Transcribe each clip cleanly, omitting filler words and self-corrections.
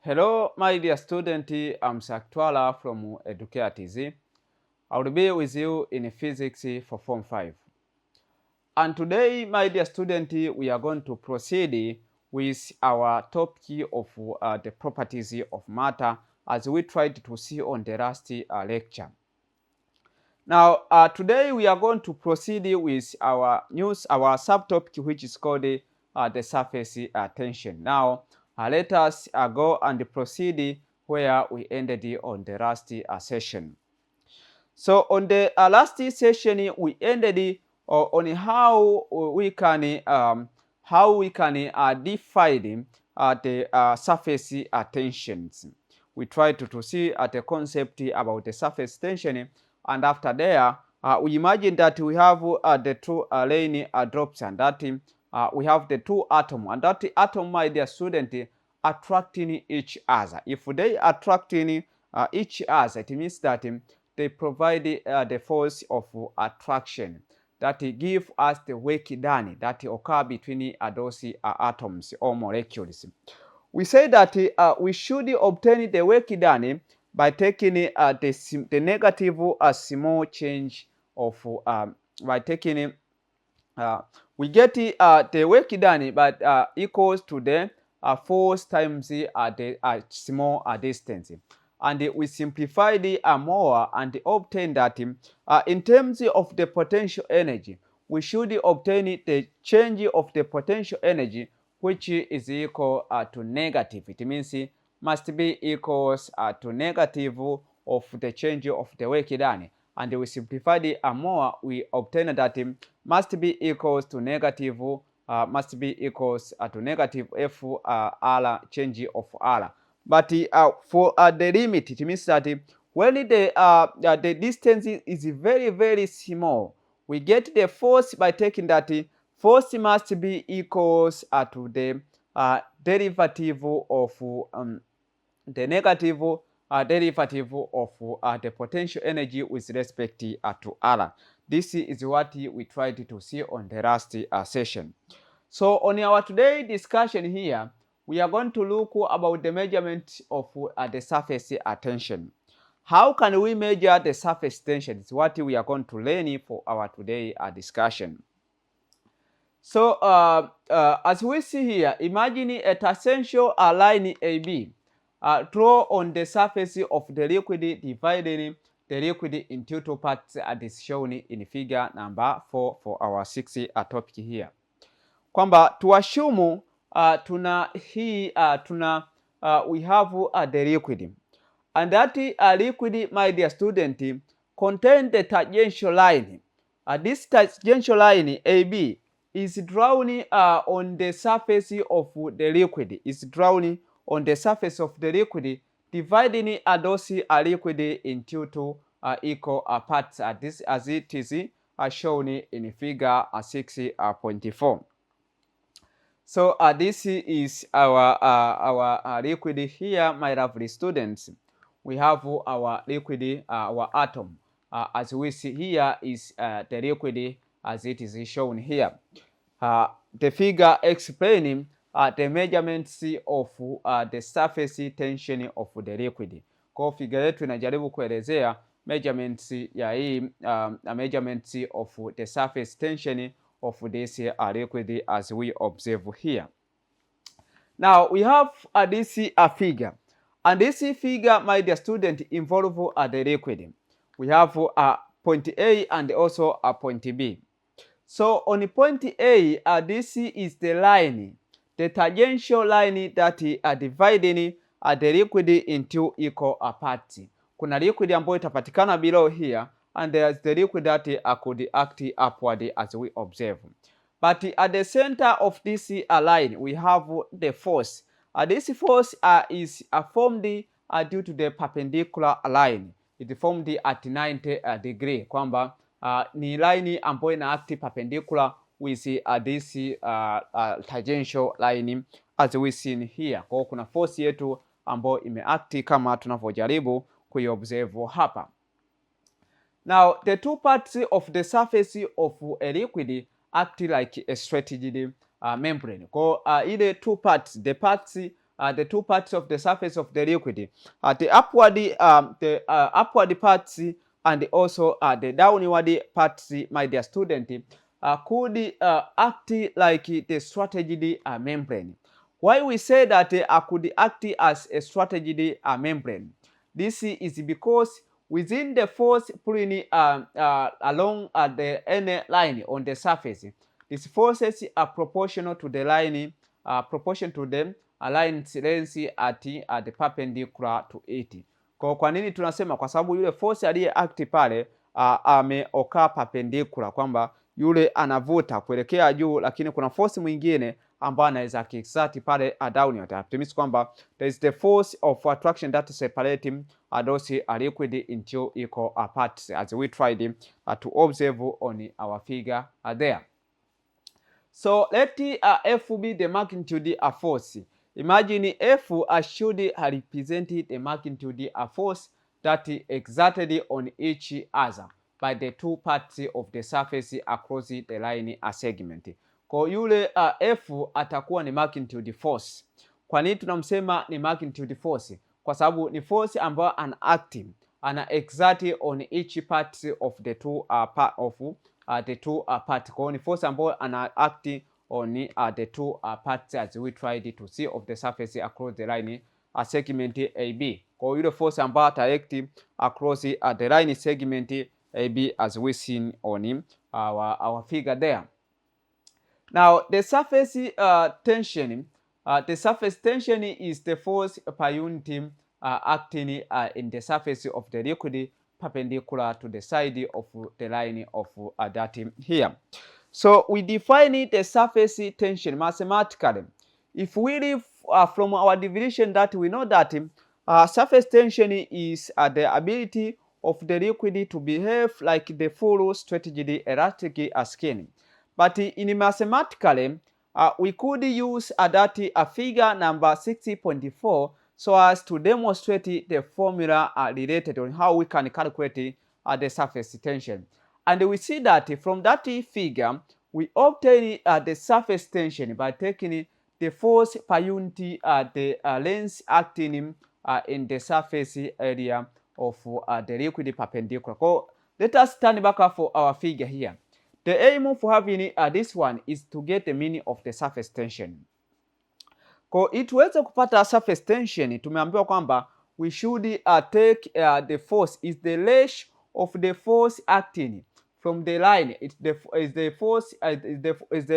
Hello, my dear student. I'm Saktwala from Educare TZ. I will be with you in physics for Form 5. And today, my dear student, we are going to proceed with our topic of the properties of matter as we tried to see on the last lecture. Now, today we are going to proceed with our subtopic, which is called the surface tension. Now, let us go and proceed where we ended on the last session. So, on the last session, we ended on how we can define the surface tensions. We tried to see the concept about the surface tension. And after there, we imagine that we have the two lane drops, and that we have the two atoms, and that atom, my dear student, attracting each other. If they attracting each other, it means that they provide the force of attraction that give us the work done that occur between those atoms or molecules. We say that we should obtain the work done by taking the negative small change of by taking we get the work done but equals to the force times the small distance, and we simplify the more and obtain that in terms of the potential energy, we should obtain the change of the potential energy, which is equal to negative. It means it must be equals to negative of the change of the work done, and we simplify the more, we obtain that must be equals to negative must be equals to negative f r change of r. But for the limit, it means that when the distance is very, very small, we get the force by taking that force must be equals to the derivative of the negative derivative of the potential energy with respect to r. This is what we tried to see on the last session. So on our today discussion here, we are going to look about the measurement of the surface tension. How can we measure the surface tension? It's what we are going to learn for our today discussion. So as we see here, imagine a tangential line AB draw on the surface of the liquid, dividing the liquid into two parts as is shown in figure number 4 for our 6 topic here. Kwamba tuashumu we have the liquid, and that liquid, my dear student, contain the tangential line. This tangential line AB is drawn on the surface of the liquid. Is drawn on the surface of the liquid, dividing those liquid into two equal parts. This as it is shown in figure 6.4. So this is our liquid here, my lovely students. We have our liquid, our atom. As we see here is the liquid as it is shown here. The figure explaining the measurements of the surface tension of the liquid. Kwa figure yetu inajaribu kuelezea measurements ya hii measurements of the surface tension of this liquid as we observe here. Now we have this figure, and this figure, my dear student, involve the liquid. We have point A and also a point B. So on point A, this is the line, the tangential line that dividing the liquid into equal parts. Kuna liquid ambayo itapatikana below here, and there's the liquid that could act upward as we observe. But at the center of this line, we have the force. This force is formed due to the perpendicular line. It formed at 90 degree, kwamba ni line ambayo ina act perpendicular with this tangential line as we seen here. Kwa kuna force yetu ambayo imeact kama tunavyojaribu kuiobserve hapa. Now the two parts of the surface of a liquid act like a straightforward membrane. Kwa ile two parts, the parts the two parts of the surface of the liquid, the upward parts and also the downward parts, my dear student, could act like the strategid membrane. Why we say that could act as a strategid membrane? This is because within the force pulling along the any line on the surface, these forces are proportional to the line, proportion to the line's length at the perpendicular to it. Kwa nini tunasema? Kwa sababu yule force aliye act pale ameokaa perpendicular, kwamba yule anavuta kuelekea juu, lakini kuna force mwingine ambayo anaweza kiexert pale downward. That means kwamba there is the force of attraction that separating those liquid into equal parts, as we tried to observe on our figure there. So let F be the magnitude of force. Imagine F should represent the magnitude of force that exerted on each other by the two parts of the surface across the line segment. Kwa yule F atakuwa ni magnitude force. Kwa nini tunamsema ni magnitude force? Kwa sababu ni force ambayo ana exert on each part of the two parts. Kwa ni force ambayo ana act on the two parts, as we tried to see, of the surface across the line segment AB. Kwa yule force ambayo ata act across the line segment AB, as we seen on our figure there. Now the surface tension, is the force per unit acting in the surface of the liquid perpendicular to the side of the line of that here. So we define the surface tension mathematically. If we leave from our definition that we know that surface tension is the ability of the liquid to behave like the full straightly elastic skin. But in mathematically, we could use that figure number 60.4 so as to demonstrate the formula related on how we can calculate the surface tension. And we see that from that figure, we obtain the surface tension by taking the force per unit the length acting in the surface area of the liquid perpendicular. So let us turn back for our figure here. The aim for having this one is to get the meaning of the surface tension. Kwa ituweze kupata surface tension, tumeambiwa kwamba we should take the force is the ratio of the force acting from the line. Is the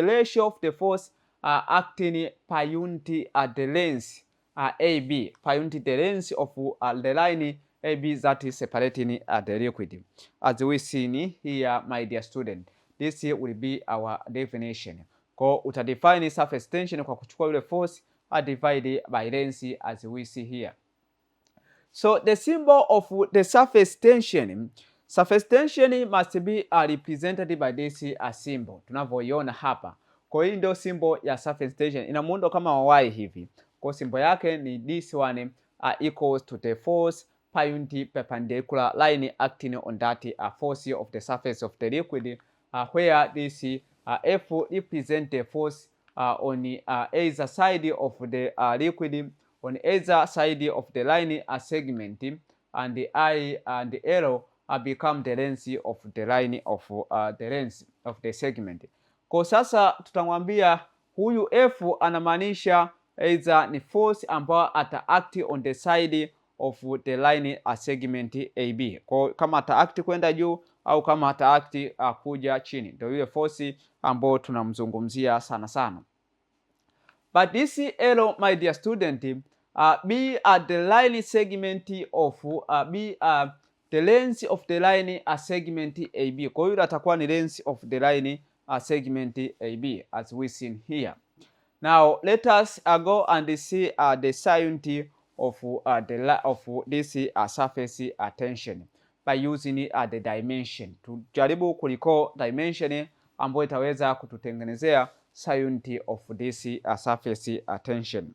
ratio of the force acting per unit at the length AB, per unit the length of the line AB that is separating the liquid. As we see here, my dear student, this here will be our definition. Kwa utadefine surface tension kwa kuchukua yule force divided by length, as we see here. So the symbol of the surface tension must be represented by this symbol tunavyoiona hapa. Kwa hiyo ndio symbol ya surface tension, ina muundo kama wa Y hivi. Kwa symbol yake ni this one equals to the force per unit perpendicular line acting on that force of the surface of the liquid, where this F represent the force on either side of the liquid, on either side of the line segment, and the I and the L become the length of the line of the length of the segment. Kwa sasa tutamwambia huyu F anamaanisha either ni force ambayo ata act on the side of the line segment AB. Kwa kama ata act kwenda juu au kama ata act kuja chini, ndio ile force ambayo tunamzungumzia sana. But this L, my dear student, be at the line segment of be the length of the line segment AB. Kwa hiyo atakuwa ni length of the line segment AB, as we seen here. Now let us go and see the sign of this surface tension by using the dimension. Tujaribu kuliko dimension ambayo itaweza kututengenezea sign of this surface tension.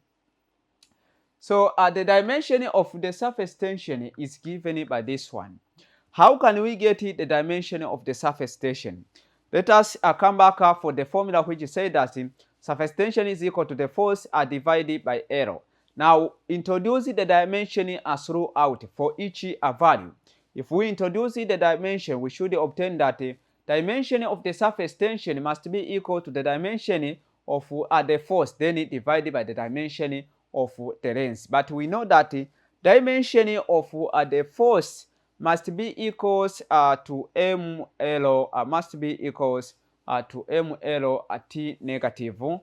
So the dimension of the surface tension is given by this one. How can we get the dimension of the surface tension? Let us come back for the formula which says that surface tension is equal to the force divided by L. Now introduce the dimension throughout for each value. If we introduce the dimension, we should obtain that the dimension of the surface tension must be equal to the dimension of the force, then divided by the dimension of the length. But we know that the dimension of the force must be equals to ML, must be equals to ML at t negative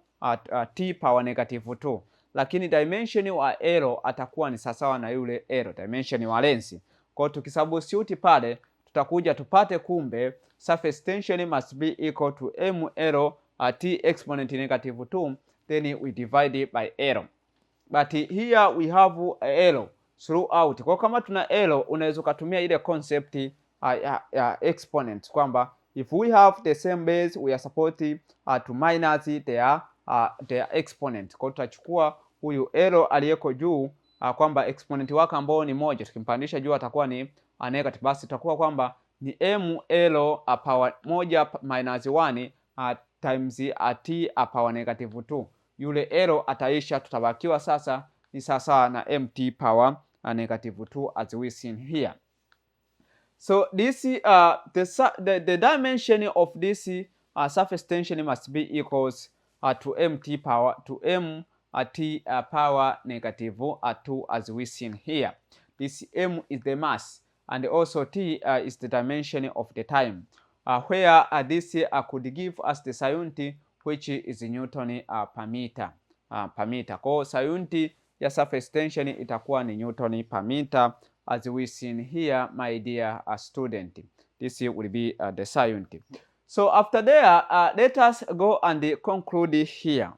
t power negative 2, lakini dimension wa L atakuwa ni sawasawa na yule L dimension wa length. Kwa tukisubstitute pale tutakuja tupate kumbe surface tension must be equal to ML t exponent negative 2, then we divide by L. But here we have L throughout. Kwa kama tuna L, unaweza kutumia ile concept ya exponent kwamba if we have the same base we are supposed to minus their exponent. Kwa tutachukua huyu L aliyeko juu kwamba exponent wake ambao ni moja, tukimpandisha juu atakuwa ni negative, basi tutakuwa kwamba ni ML power moja minus 1 times t power negative 2. Yule L ataisha, tutabakiwa sasa ni sawa na mt power negative 2 as we seen here. So this the dimension of this surface tension must be equals to mt power to t power negative 2 as we seen here. This m is the mass and also t is the dimension of the time, where this could give us the unit which is Newton per meter. Kwa unit ya surface tension itakuwa ni Newton per meter as we seen here, my dear student. This will be the unit. So after there, let us go and conclude here.